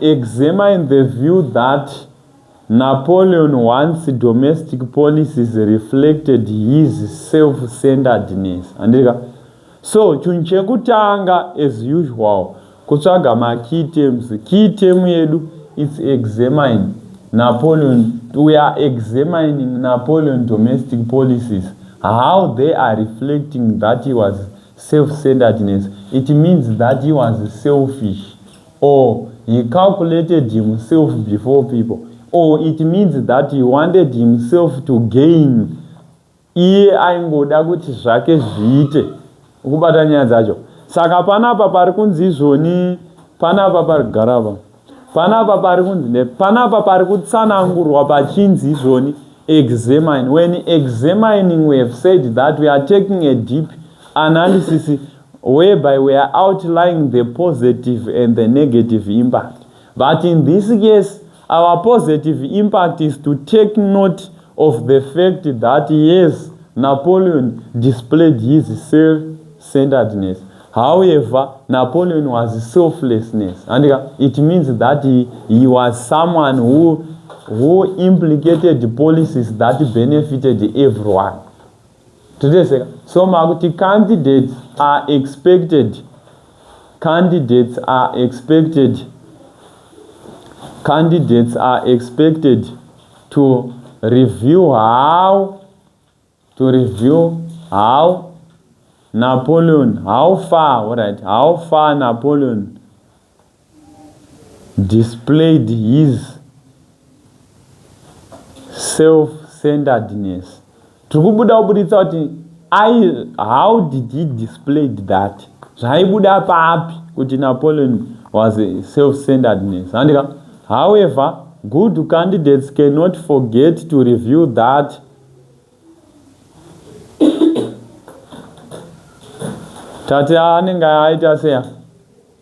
examine the view that Napoleon wants domestic policies reflected his self-centeredness. So, chinhu chekutanga as usual, kutsvaga ma-key terms. Key term yedu is examine Napoleon. We are examining Napoleon domestic policies, how they are reflecting that he was self-centeredness. It means that he was selfish, or he calculated himself before people, or it means that he wanted himself to gain. Iye aingoda kuti zvake zviite ukubata nyaya dzacho. Saka panapa pari kunzi izvoni, panapa pari garava, panapa pari kunzi, panapa pari kutsanangurwa pachinzi izvoni examine. When examining, we have said that we are taking a deep analysis whereby we are outlining the positive and the negative impact. But in this case, our positive impact is to take note of the fact that yes, Napoleon displayed his self-centeredness. However, Napoleon was selflessness, and it means that he was someone who implicated policies that benefited everyone. Today, so Maguti candidates are expected to review how Napoleon, how far Napoleon displayed his self-centeredness. How did he display that? Napoleon was a self-centeredness. However, good candidates cannot forget to review that Tati anenge aita seya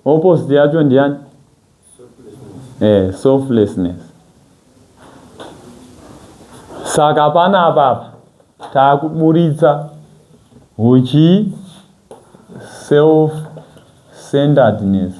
opposite yacho ndiani? Selflessness. Saka panapa takuburitsa uchi self-centeredness.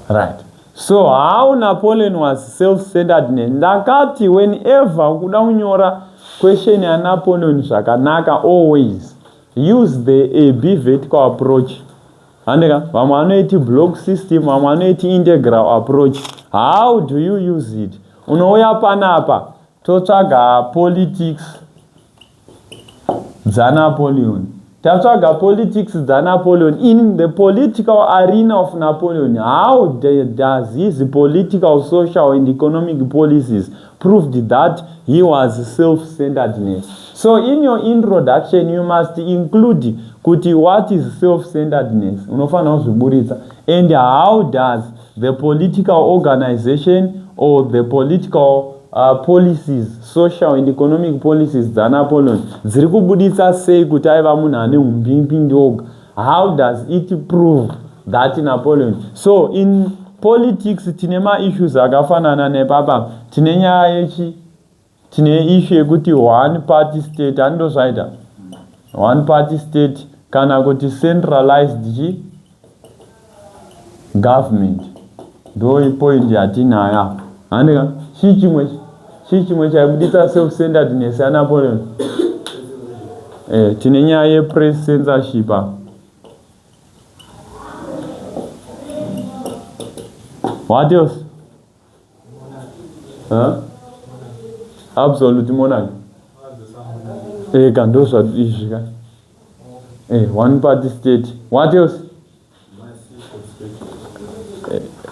Right. So how Napoleon was self-centeredness? Ndakati whenever kuda unyora question ya Napoleon zvakanaka, always use the AB vertical approach. Andika vamwe vanoiti block system, vamwe vanoiti integral approach. How do you use it? Unouya panapa totsvaga politics dza Napoleon. Tatsvaga politics dza Napoleon. In the political arena of Napoleon, how does his political, social and economic policies proved that he was self-centeredness? So in your introduction, you must include kuti what is self-centeredness, and how does the political organization or the political policies, social and economic policies dza Napoleon dziri kubuditsa sei kuti aiva munhu ane umbimbi ndoga. How does it prove that Napoleon? So in politics tine ma-issues akafanana nepapa. Tine nyaya yechi, tine issue yekuti one party state, ando zvaita one party state kana kuti centralized government. Ndo point yatinayo. Andika chimwe chaibuditsa self-centeredness ya Napoleon. Tine nyaya ye-press censorship. What else? Absolute monarchy. Kandosa ishika. One party state. What else?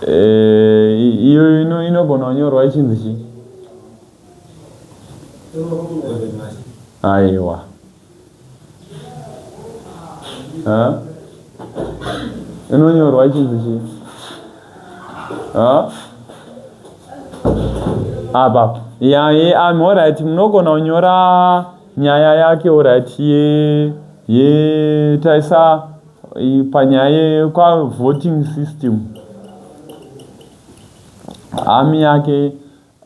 Iyo inogona kunyorwa ichinzi. Aiwa. Inonyorwa ichinzi. Apa. I'm alright. Mnogona kunyora nyaya yake alright ye taisa panyaya kwa voting system. Army yake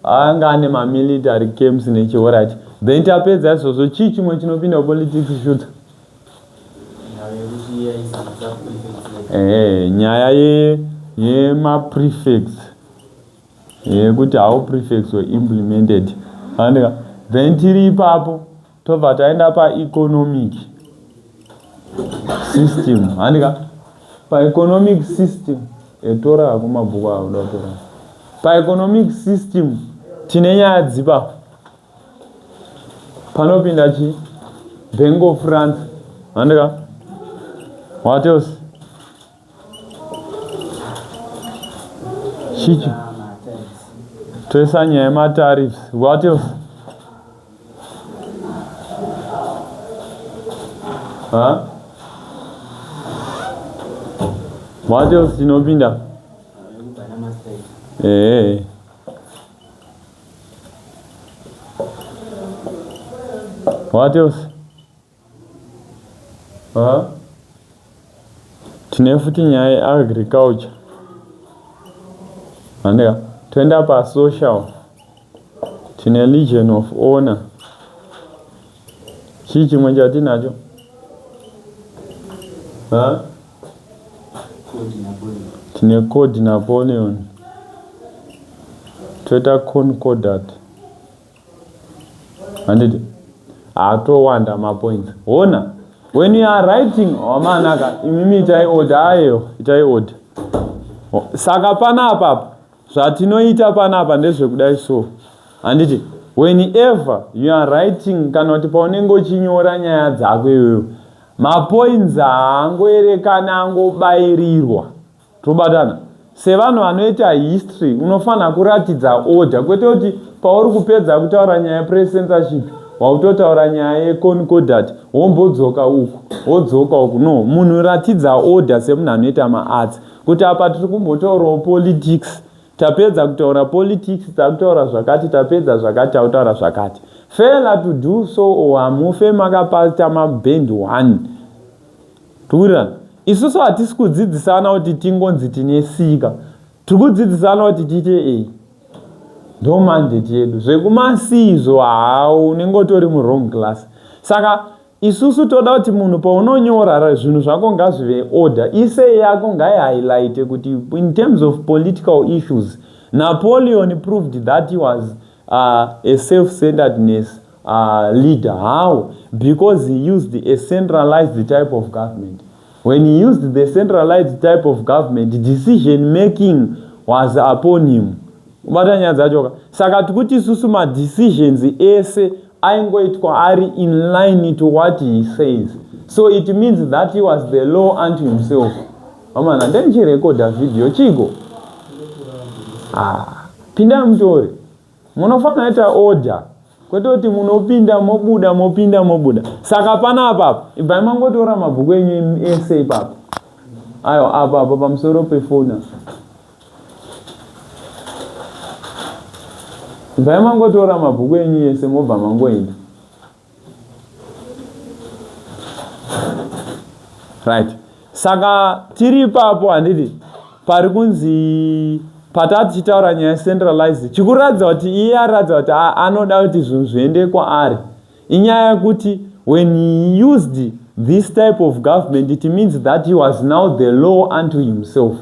anga ane military camps nechi then tapedza izvozvo chii chimwe chinopinda politics shoot nyaya yema-prefects yekuti how prefects were implemented. Then tiri ipapo tobva taenda pa-economic system. Pa-economic system etora hako mabhuku avo datora. Pa-economic system tine nyaya dzipa panopinda chi Bank of France. What else? Chichi toisa nyaya yema-tariffs. What else? What else tinopinda? What else? Tine futi nyaya yeagriculture. Toenda pa-social tine legion of honor. Chii chimwe chatinacho? Tine code Napoleon. Toita concordat. Handiti atowanda mapoints. Ona when you are writing wamanaka imimi itai order. Saka panapa zvatinoita panapa ndezvekudai so. Handiti whenever you are writing kana kuti paunenge uchinyora nyaya dzako iwewe mapoints haangoerekana angobairirwa. Tobatana sevanhu vanoita history unofanira kuratidza order, kwete kuti pauri kupedza kutaura nyaya yeprecensorship wautotaura nyaya yeconcordat wombodzoka uku wodzoka uku. No, munhu ratidza order semunhu anoita maarts. Kuti apa tiri kumbotaurawo politics, tapedza kutaura politics takutaura zvakati, tapedza zvakati tautaura zvakati. Failure to do so or hamufe makapata maband 1. Tukurana isusu hatisi kudzidzisana kuti tingonzi tinesika, tiri kudzidzisana kuti tiite ndo mandate yedu. Zvekumasiizvo hao unenge utori murong class. Saka isusu toda kuti munhu paunonyora zvinhu zvako ngazvive order. Ise yako ngaihighlight kuti in terms of political issues Napoleon proved that he was a self-centeredness leader. How? Because he used a centralized type of government. When he used the centralized type of government, decision making was upon him. Saka tikuti susu ma decisions ese aingoitwa ari in line to what he says. So it means that he was the law unto himself. Amana ndenjirekoda video chiko. Pinda mtori. Munofana ita order. Kwete kuti munopinda mobuda. Saka panapa ibva mangotora mabhuku enyu ese ipapo. Ayo apa pamusoro pefona. Ibva mangotora mabhuku enyu ese mobva mangoenda. Right. Saka tiri ipapo handiti pari kunzi patati chitaura nyaya centralized chikuratidza kuti iye aratidza kuti anoda kuti zvinhu zviende kwaari. Inyaya yekuti when he used this type of government it means that he was now the law unto himself.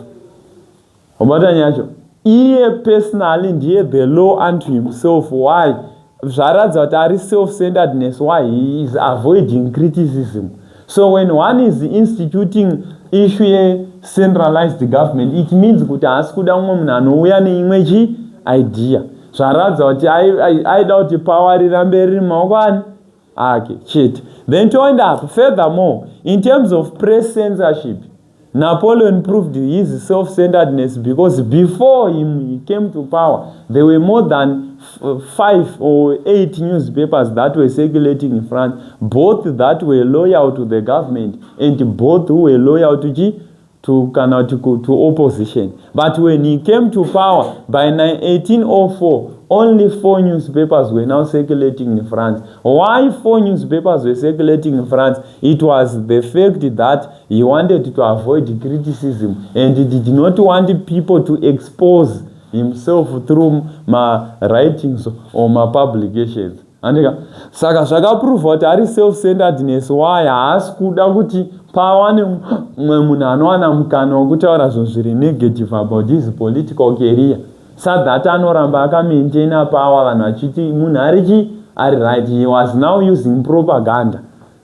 Obata nyacho iye personally ndiye the law unto himself. Why? Zvaratidza kuti ari self-centeredness. Why? He is avoiding criticism. So when one is instituting issue ye centralized government it means kuti haasi kuda umwe munhu anouya neimwe chi idea. Zvaratidza kuti aida kuti power rirambe riri mumaoko ani ake chete. Then toenda up furthermore in terms of press censorship Napoleon proved his self-centeredness because before he came to power there were more than 5 or 8 newspapers that were circulating in France, both that were loyal to the government and both who were loyal to opposition. But when he came to power by 1804 only 4 newspapers were now circulating in France. Why 4 newspapers were circulating in France? It was the fact that he wanted to avoid criticism and he did not want people to expose himself through my writings or my publications. andika saka zvakapruvha kuti ari self-centeredness waye haasi kuda kuti pawane mumwe munhu anowana mukana wokutaura zvinhu zviri negative about his political career sadhat anoramba akamaintaina power vanhu vachiti munhu ari right. He was now using propaganda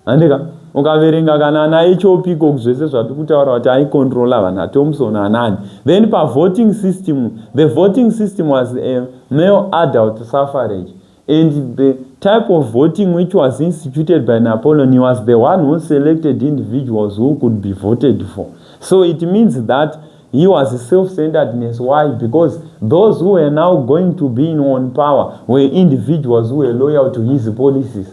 andika ukaverenga kana naechopiko zvese zvati kutaura kuti aicontrola vanhu aThompson anani. Then voting system, the voting system was a male adult suffrage, and the type of voting which was instituted by Napoleon, he was the one who selected individuals who could be voted for. So it means that he was self-centeredness. Why? Because those who were now going to be in power were individuals who were loyal to his policies.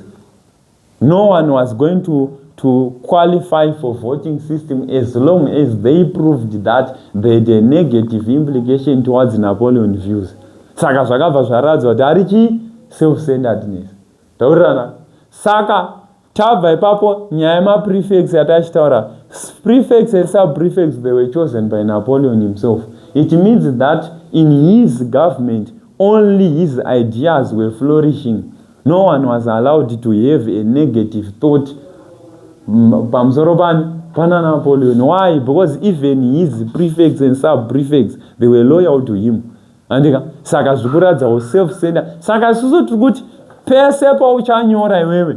No one was going to qualify for voting system as long as they proved that they had a negative implication towards Napoleon views. Saka zvakabva zvaratidza kuti ari self-centeredness. Taurirana. Saka tabva ipapo nyaya yemaprefects yatachitaura. Prefects and sub-prefects, they were chosen by Napoleon himself. It means that in his government only his ideas were flourishing. No one was allowed to have a negative thought pamsoro pana Napoleon. Why? Because even his prefects and sub-prefects, they were loyal to him. Andika saka zvikuratidza self-centered. Saka isusu tiri kuti pese pauchanyora iwewe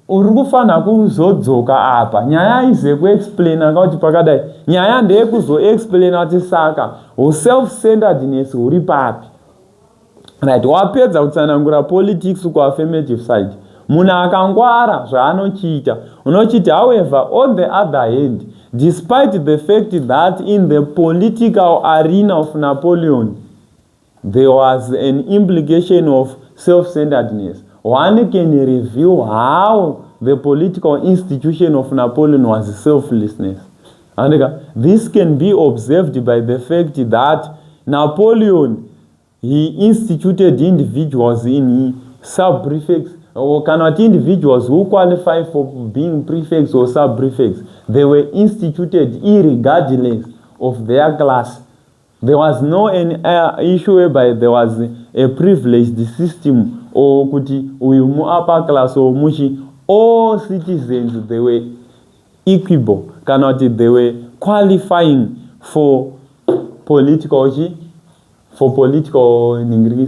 uri kufanira kuzodzoka apa nyaya ize kuexplaina kuti pakadai nyaya ndeyekuzoexplaina kuti saka self-centeredness uri papi. Right, wapedza kutsanangura politics kuaffirmative side. Munhu akangwara zvaanochiita unochiti, however, on the other hand, despite the fact that in the political arena of Napoleon there was an implication of self-centeredness, one can review how the political institution of Napoleon was selflessness. And this can be observed by the fact that Napoleon, he instituted individuals in sub-prefects, or cannot individuals who qualify for being prefects or sub-prefects. They were instituted irregardless of their class. There was no issue whereby there was a privileged system or kuti uyu upper class or mushi. All citizens, they were equal, cannot they were qualifying for political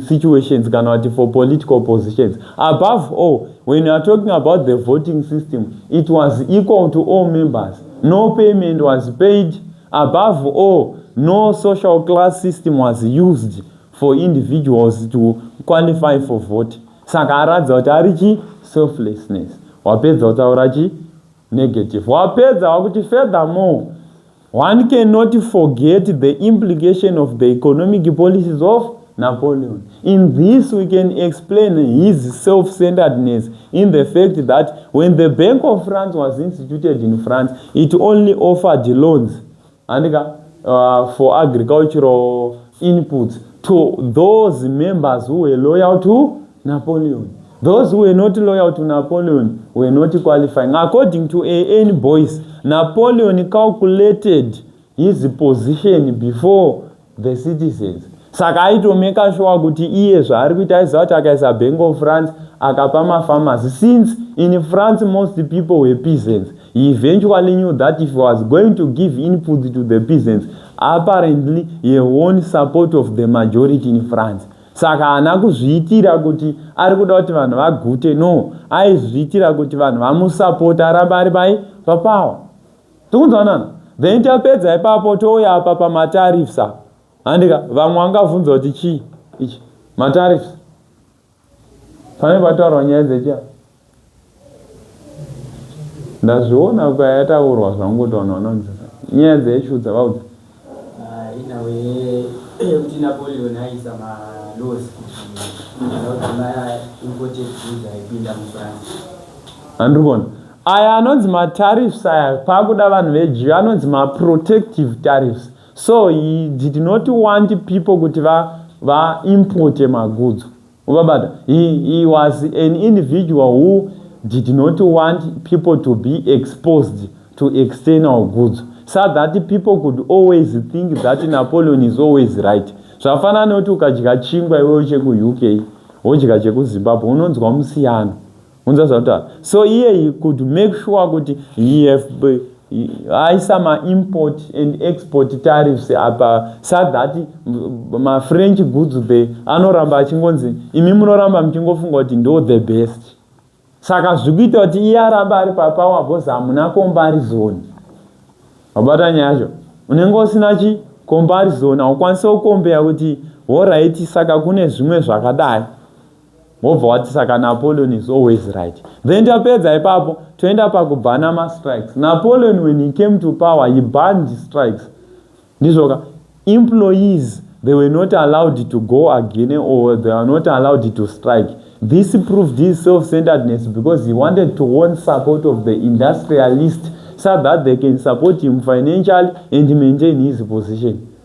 situations, cannot for political positions. Above all, when you are talking about the voting system, it was equal to all members. No payment was paid. Above all, no social class system was used for individuals to qualify for vote. Saka aradza kuti ari selflessness. Wapedza kutaura negative. Wapedza wakuti furthermore, one cannot forget the implication of the economic policies of Napoleon. In this, we can explain his self-centeredness in the fact that when the Bank of France was instituted in France, it only offered loans for agricultural inputs to those members who were loyal to Napoleon. Those who were not loyal to Napoleon were not qualifying. According to A.N. Boyce, Napoleon calculated his position before the citizens. Saka aitomeka sure kuti iye zvaari kuita aiziva kuti akaisa Bank of France akapa mafarmers. Since in France most people were peasants, he eventually knew that if he was going to give input to the peasants, apparently he won support of the majority in France. Saka haana kuzviitira kuti ari kuda kuti vanhu vagute, no, aizviitira kuti vanhu vamusapota arambe ari papower. Tikunzwanana? Then tapedza ipapo touya apa pamatariffs. Andika vamwe vangabvunza kuti chii ichi matariffs. Pane pataurwa nyaya dzechi. Ndazviona kwayataurwa zvangu kuti vanhu vanonzi nyaya dzeshu dzavaudza. Inawe kuti Napoleon aisa laws imported goods aipinda muFrance. Andikona. Aya anonzi matariffs aya pakuda vanhu veJew anonzi protective tariffs. So he did not want people kuti va import magoods. He was an individual who did not want people to be exposed to external goods, so that people could always think that Napoleon is always right. Zvafanana nokuti ukadya chingwa iwewe cheku UK wodya chekuzimbabwe unonzwa musiyano unzwa kuti so he could make sure kuti he have aisa ma-import and export tariffs apa so that ma-French goods they anoramba achingonzi imi munoramba muchingofunga kuti ndo the best. Saka zvikuita kuti iye aramba ari papower because hamuna comparison. Wabata nyacho unenge usina chi comparison haukwanisi kukombea kuti alright saka kune zvimwe zvakadai wobva wati saka Napoleon is always right. Then tapedza ipapo toenda pakubhana ma-strikes. Napoleon when he came to power he banned strikes. Ndizvoka employees they were not allowed to go again or they were not allowed to strike. This proved his self-centeredness because he wanted to win support of the industrialists so that they can support him financially and maintain his position.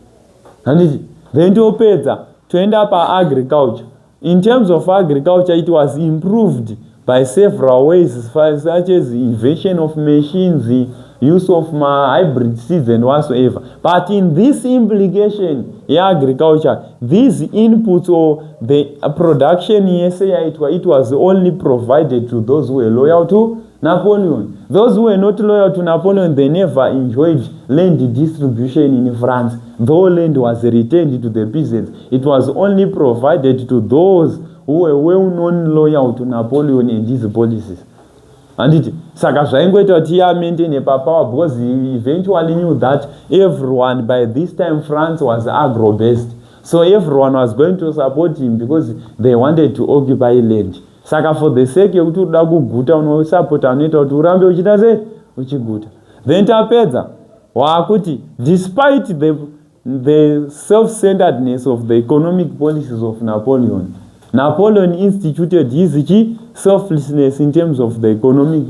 And then to end up agriculture. In terms of agriculture, it was improved by several ways such as invention of machines, the use of hybrid seeds and whatsoever. But in this implication, agriculture, these inputs or the production, it was only provided to those who were loyal to Napoleon. Those who were not loyal to Napoleon, they never enjoyed land distribution in France. Though land was returned to the peasants, it was only provided to those who were well-known loyal to Napoleon and his policies. And it saka zvaingoita kuti iye maintain power because he eventually knew that everyone by this time France was agro-based. So everyone was going to support him because they wanted to occupy land. Saka for the sake yekuti uda kuguta unosapota unoita kuti urambe uchita sei uchiguta. Then tapedza wakuti despite the self-centeredness of the economic policies of Napoleon, Napoleon instituted his selflessness in terms of the economic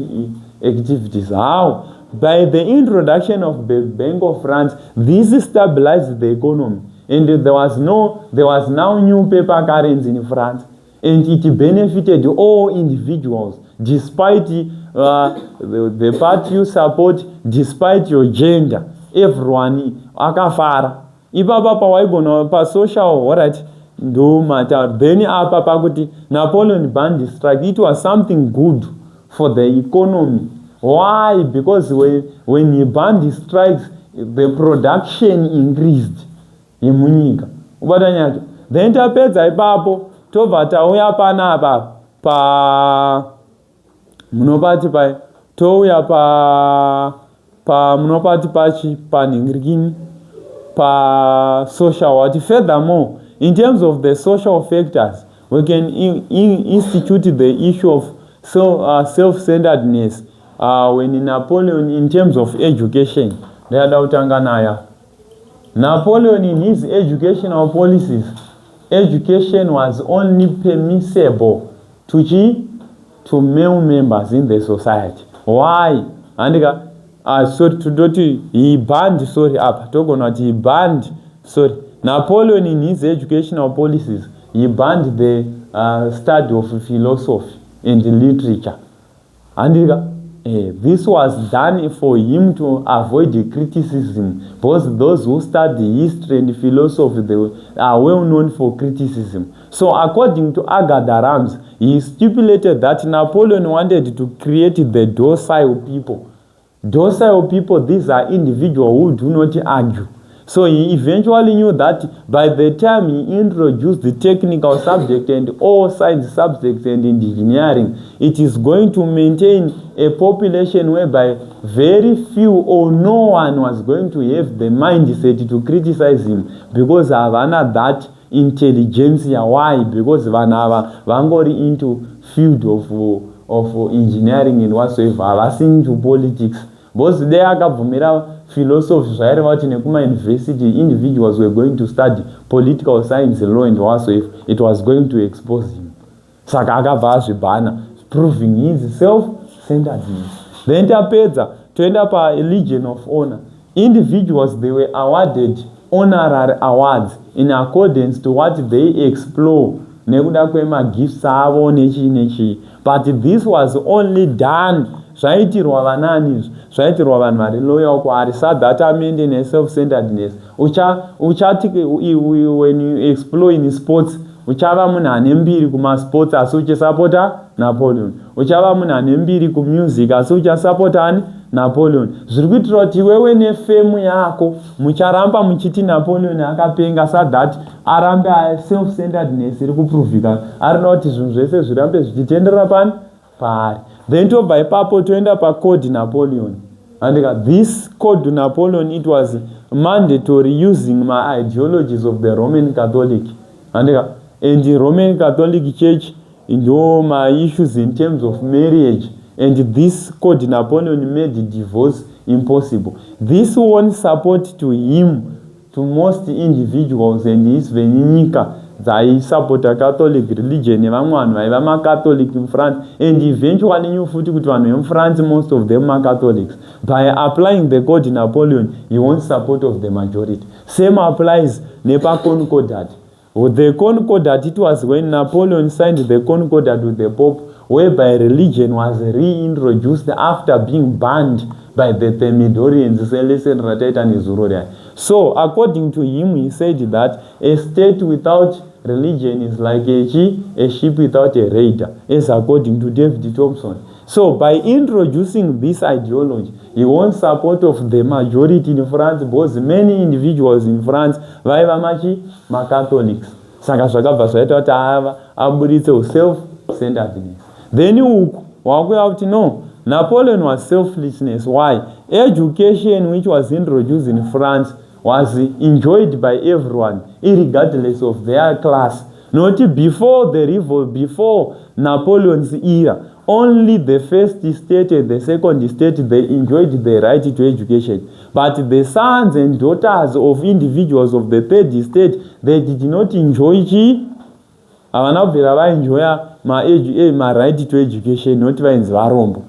activities. How? By the introduction of the Bank of France, this stabilized the economy. And there was now new paper currency in France. And it benefited all individuals, despite the party you support, despite your gender. Everyone akafara. Ipapa pawaigona pa social, alright, do matter. Then apa pakuti Napoleon banned strike. It was something good for the economy. Why? Because when he banned strikes, the production increased. Yemunyika. Ubadanyacho. Then tapedza ipapo tobva tauya panapa pa munopati pa touya pa munopati pachi panhingirikini pa social what. Furthermore, in terms of the social factors, we can institute the issue of self-centeredness when Napoleon, in terms of education, Napoleon in his educational policies, education was only permissible to male members in the society. Why? And he banned Napoleon in his educational policies, he banned the study of philosophy and literature. And this was done for him to avoid the criticism, because those who study history and philosophy, they are well known for criticism. So according to Agatha Rams, he stipulated that Napoleon wanted to create the docile people. Docile people, these are individuals who do not argue. So he eventually knew that by the time he introduced the technical subject and all science subjects and engineering, it is going to maintain a population whereby very few or no one was going to have the mindset to criticize him, because havana that intelligence. Why? Because vanava vangori into field of engineering and whatsoever, havasi into politics. Because they akabvumira philosophy zvaireva kuti nekuma university individuals were going to study political science, law and whatsoever, it was going to expose him. Saka akabva azvibhana, proving his self-centeredness. Then tapedza toenda pa Legion of Honor. Individuals, they were awarded honorary awards in accordance to what they explore nekuda kwemagifts avo nechi. But this was only done zvaitirwa vanani, zvaitirwa vanhu vari loyal kwaari, so that maintain self-centeredness. Uchati when you explore in sports, uchava munhu ane mbiri kumasports asi uchisapota Napoleon, uchava munhu ane mbiri kumusic asi uchasapotani Napoleon. Zviri kuitira kuti iwewe nefemu yako mucharamba muchiti Napoleon akapenga so that arambe self-centeredness iri kuprovika, arina kuti zvinhu zvese zvirambe zvichitenderera paari. Then tobva ipapo toenda pacode Napoleon. And this code Napoleon, it was mandatory using my ideologies of the Roman Catholic. And the Roman Catholic Church, my issues in terms of marriage. And this code Napoleon made divorce impossible. This won support to him, to most individuals, and his venika. They support a Catholic religion, vamwe Catholic in France, and eventually you foot in France, most of them are Catholics. By applying the code Napoleon, he won support of the majority. Same applies Nepa Concordat. With the Concordat, it was when Napoleon signed the Concordat with the Pope, whereby religion was reintroduced after being banned by the Thermidorians, Seleucian, Hittite, and Zoroastrian. So, according to him, he said that a state without religion is like a sheep without a raider, as according to David Thompson. So, by introducing this ideology, he won support of the majority in France, because many individuals in France were Catholics. Saka zvakabva zvaita kuti aburitse self-centeredness. Then you walk out, no, Napoleon was selflessness. Why? Education, which was introduced in France, was enjoyed by everyone, irregardless of their class. Not before the revolt, before Napoleon's era, only the first state and the second state, they enjoyed the right to education. But the sons and daughters of individuals of the third state, they did not enjoy my right to education, not vainzi varombo.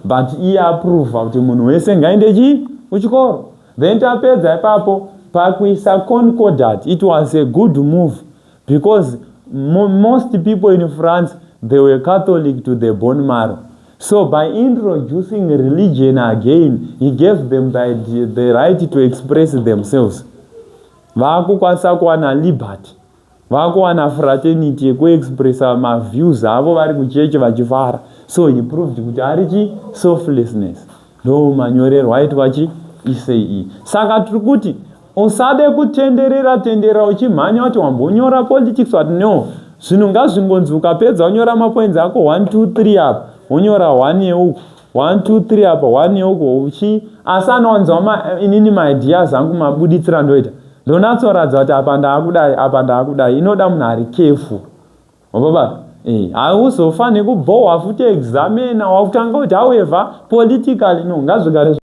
But he approved kuti munhu wese ngaende kuchikoro. Then tapedza ipapo pakuisa Concordat, it was a good move because most people in France, they were Catholic to the bone marrow. So by introducing religion again, he gave them the right to express themselves. Vakukwanisa kuwana liberty, vakuwana fraternity yekuexpressa maviews avo vari kuchechi vachifara. So he proved kuti ari selflessness. Ndo manyorerwa aitwa isei. Saka tiri kuti usade kutenderera uchimhanya kuti wambonyora politics wati no, zvinhu ngazvingonzi ukapedza unyora mapoints ako 1 2 3 apa unyora 1 yeuko 1 2 3 apa 1 yeuko asanowanza inini maideas angu mabuditsira ndoita ndonatsoradza kuti apa ndakudai inoda munhu ari careful. Wababa hauzofane kubhowa futi examiner wakutanga kuti however politically no ngazvigare